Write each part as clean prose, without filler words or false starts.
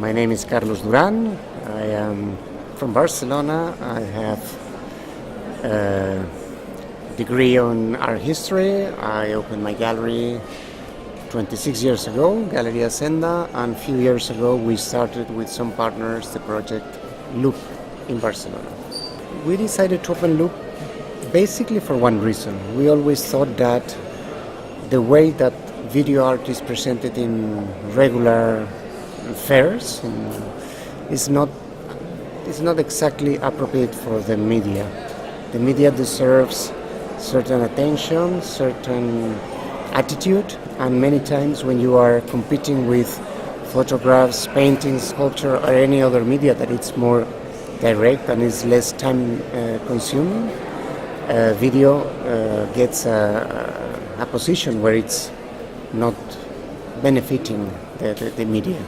My name is Carlos Duran. I am from Barcelona. I have a degree on art history. I opened my gallery 26 years ago, Galeria Senda, and a few years ago we started with some partners the project Loop in Barcelona. We decided to open Loop basically for one reason. We always thought that the way that video art is presented in regular fairs is not exactly appropriate for the media. The media deserves certain attention, certain attitude, and many times when you are competing with photographs, paintings, sculpture, or any other media that it's more direct and is less time consuming, video gets a position where it's not benefiting the media.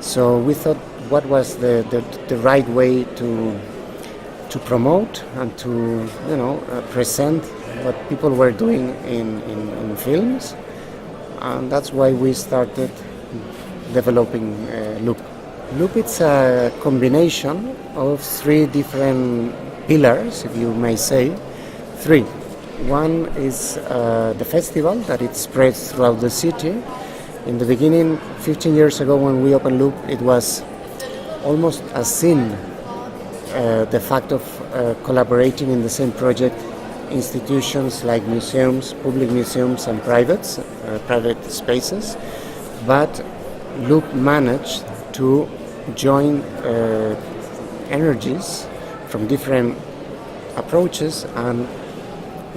So we thought what was the right way to promote and to present what people were doing in films, and that's why we started developing Loop. Loop is a combination of three different pillars, if you may say. Three. One is the festival that it spreads throughout the city. In the beginning, 15 years ago when we opened Loop, it was almost a sin, the fact of collaborating in the same project institutions like museums, public museums and private spaces. But Loop managed to join energies from different approaches and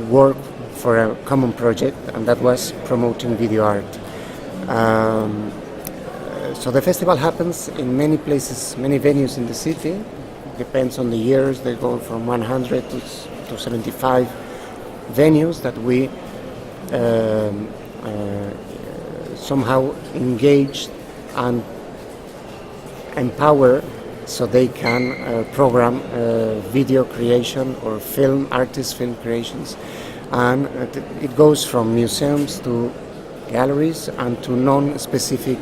work for a common project, and that was promoting video art. So the festival happens in many places, many venues in the city. Depends on the years. They go from 100 to 75 venues that we somehow engage and empower so they can program video creation or artist film creations. And it goes from museums to galleries and to non-specific,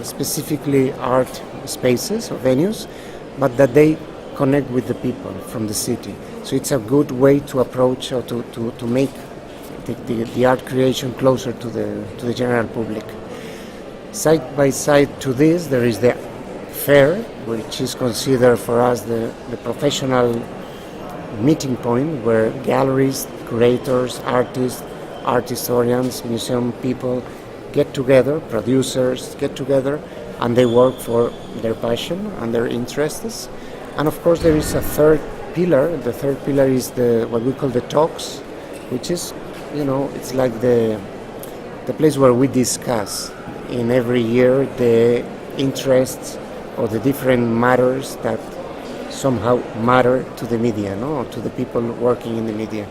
specifically art spaces or venues, but that they connect with the people from the city. So it's a good way to approach or to make the art creation closer to the general public. Side by side to this, there is the fair, which is considered for us the professional meeting point where galleries, curators, artists, art historians, museum people get together, producers get together, and they work for their passion and their interests. And of course there is a third pillar. The third pillar is what we call the talks, which is, it's like the place where we discuss in every year the interests or the different matters that somehow matter to the media, or to the people working in the media.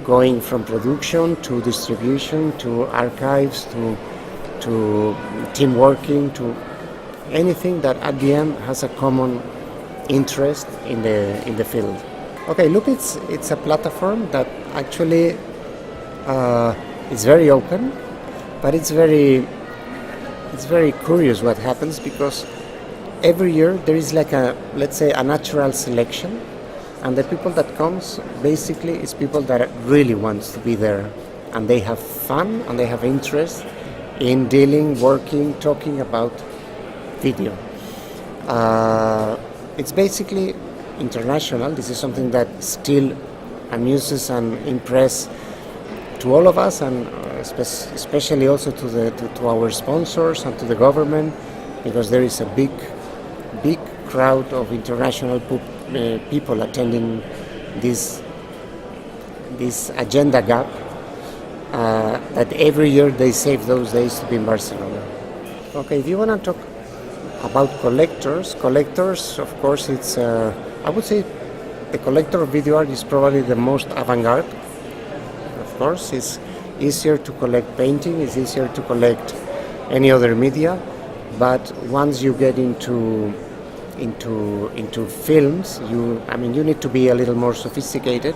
Going from production to distribution to archives to team working to anything that at the end has a common interest in the field. Okay, look, it's a platform that actually is very open, but it's very curious what happens, because every year there is like let's say a natural selection, and the people that comes basically is people that really wants to be there, and they have fun and they have interest in dealing, working, talking about video. It's basically international. This is something that still amuses and impresses to all of us, and especially also to our sponsors and to the government, because there is a big crowd of international people attending this agenda gap, that every year they save those days to be in Barcelona. Okay, if you want to talk about collectors, of course, it's I would say the collector of video art is probably the most avant-garde. Of course, it's easier to collect painting, it's easier to collect any other media, but once you get into films, you need to be a little more sophisticated.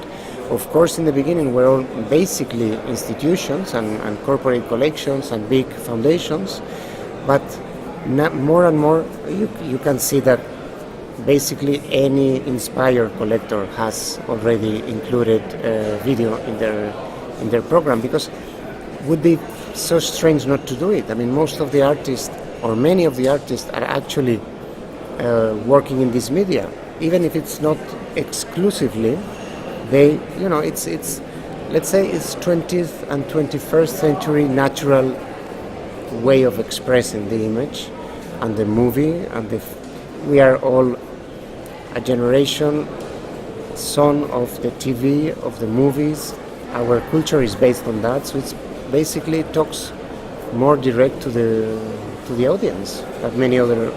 Of course, in the beginning, we're all basically institutions and corporate collections and big foundations, but more and more you can see that basically any inspired collector has already included video in their program, because it would be so strange not to do it. I mean, most of the artists, or many of the artists, are actually working in this media, even if it's not exclusively. They, it's let's say it's 20th and 21st century natural way of expressing the image and the movie, and we are all a generation son of the TV, of the movies. Our culture is based on that, so it's basically talks more direct to the audience than many other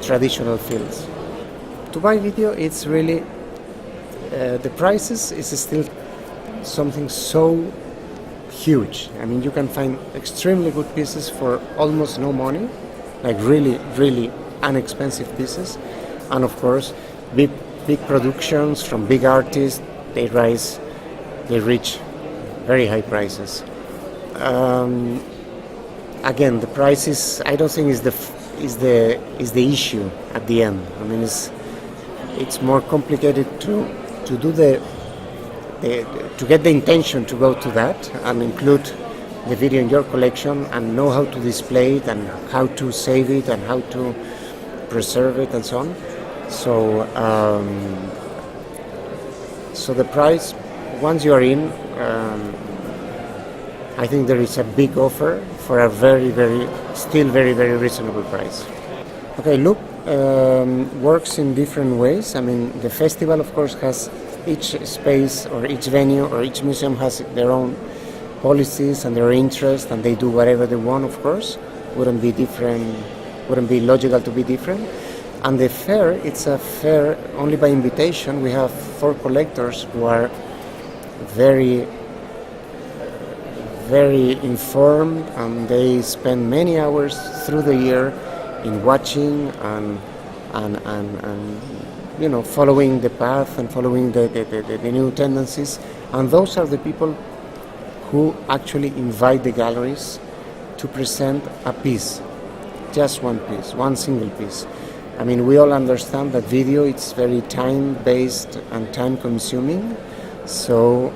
traditional fields. To buy video, it's really the prices is still something so huge. I mean, you can find extremely good pieces for almost no money, like really, really inexpensive pieces, and of course, big productions from big artists. They reach very high prices. Again, the prices, I don't think is the issue at the end. I mean, it's more complicated to do to get the intention to go to that and include the video in your collection and know how to display it and how to save it and how to preserve it and so on. So the price, once you are in, I think there is a big offer for a still very, very reasonable price. Okay, Loop works in different ways. I mean, the festival, of course, has each space or each venue or each museum has their own policies and their interests, and they do whatever they want, of course. Wouldn't be logical to be different. And the fair, it's a fair only by invitation. We have 4 collectors who are very, very informed, and they spend many hours through the year in watching and following the path and following the new tendencies. And those are the people who actually invite the galleries to present a piece, just one piece, one single piece. I mean, we all understand that video, it's very time-based and time-consuming. So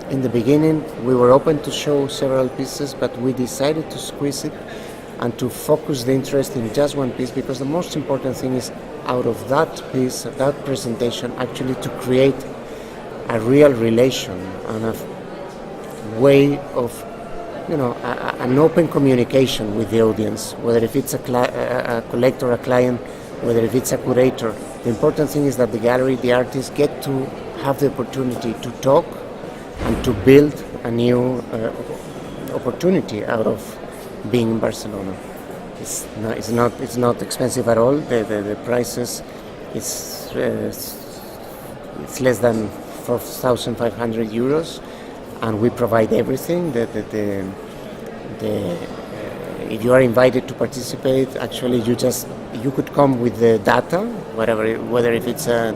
in the beginning, we were open to show several pieces, but we decided to squeeze it and to focus the interest in just one piece, because the most important thing is out of that piece, that presentation, actually to create a real relation and a way of, an open communication with the audience, whether if it's a collector, a client, whether if it's a curator. The important thing is that the gallery, the artists get to have the opportunity to talk and to build a new opportunity out of being in Barcelona. It's not expensive at all. The prices it's less than 4,500 euros, and we provide everything. If you are invited to participate, actually you could come with the data, whether if it's a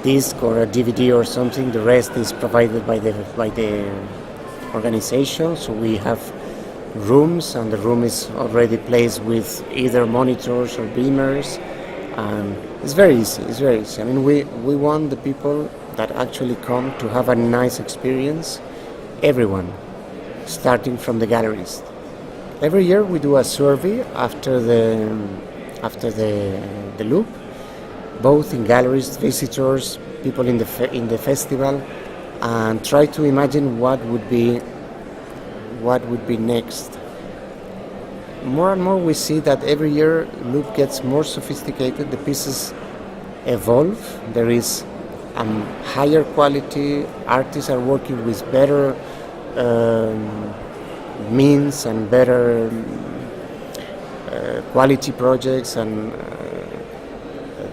disc or a DVD or something. The rest is provided by the organization. So we have rooms, and the room is already placed with either monitors or beamers, and it's very easy. I mean, we want the people that actually come to have a nice experience, everyone, starting from the galleries. Every year we do a survey after the Loop, both in galleries, visitors, people in the festival, and try to imagine what would be next. More and more we see that every year Loop gets more sophisticated, the pieces evolve, there is higher quality, artists are working with better means and better quality projects, and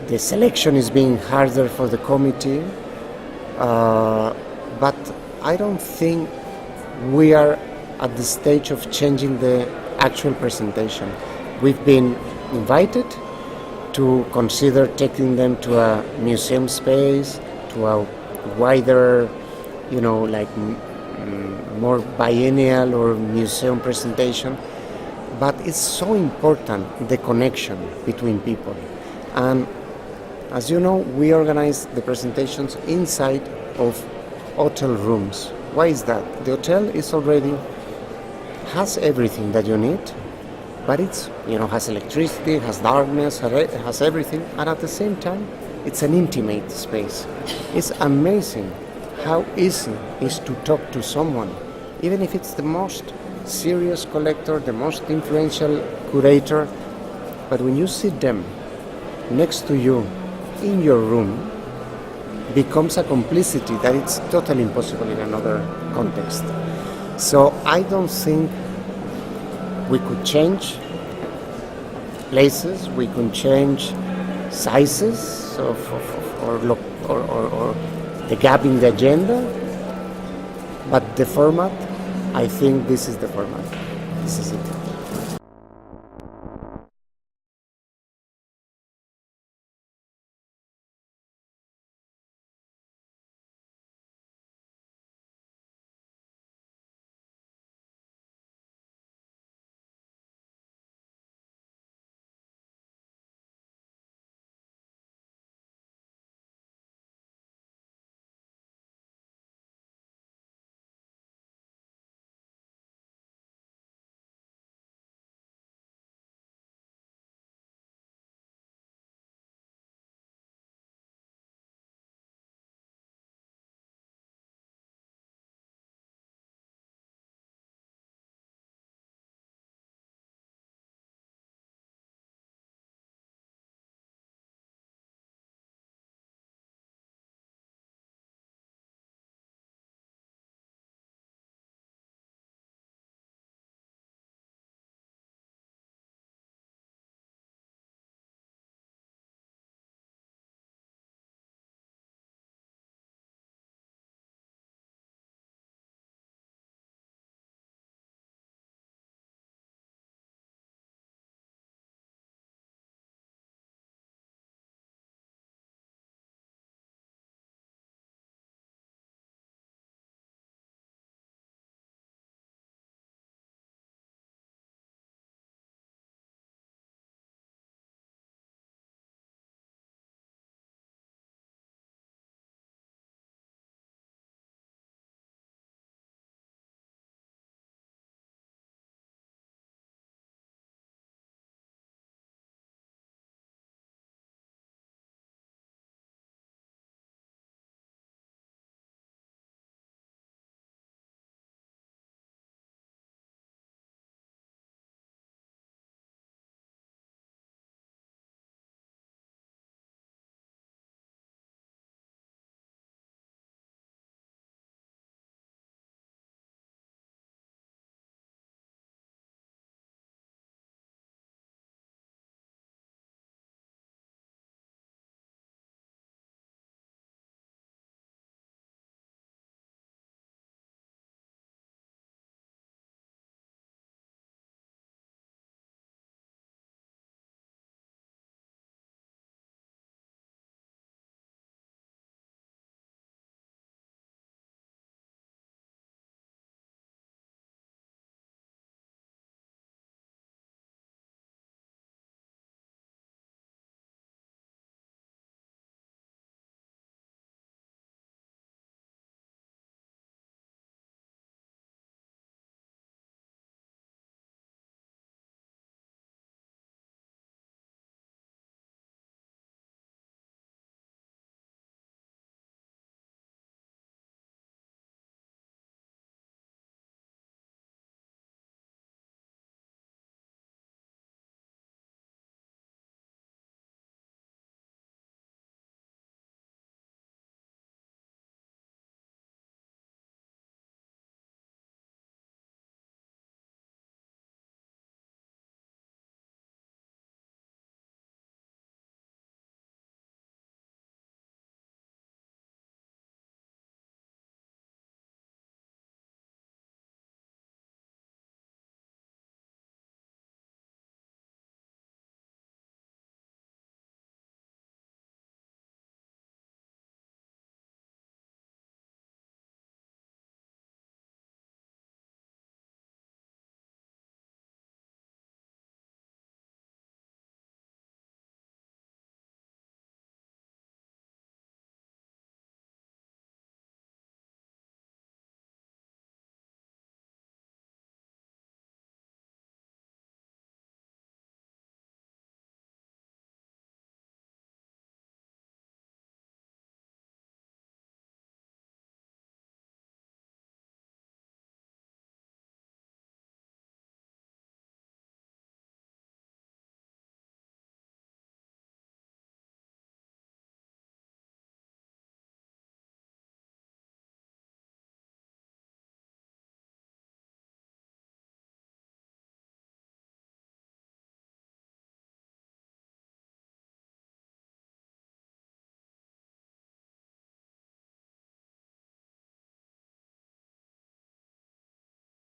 the selection is being harder for the committee, but I don't think we are at the stage of changing the actual presentation. We've been invited to consider taking them to a museum space, to a wider, more biennial or museum presentation. but it's so important, the connection between people. And as you know, we organize the presentations inside of hotel rooms. Why is that? The hotel has everything that you need, but has electricity, has darkness, has everything, and at the same time, it's an intimate space. It's amazing how easy it is to talk to someone, even if it's the most serious collector, the most influential curator. But when you see them next to you in your room, becomes a complicity that it's totally impossible in another context. So I don't think we could change places, we could change sizes or the gap in the agenda, but the format, I think this is the format. This is it.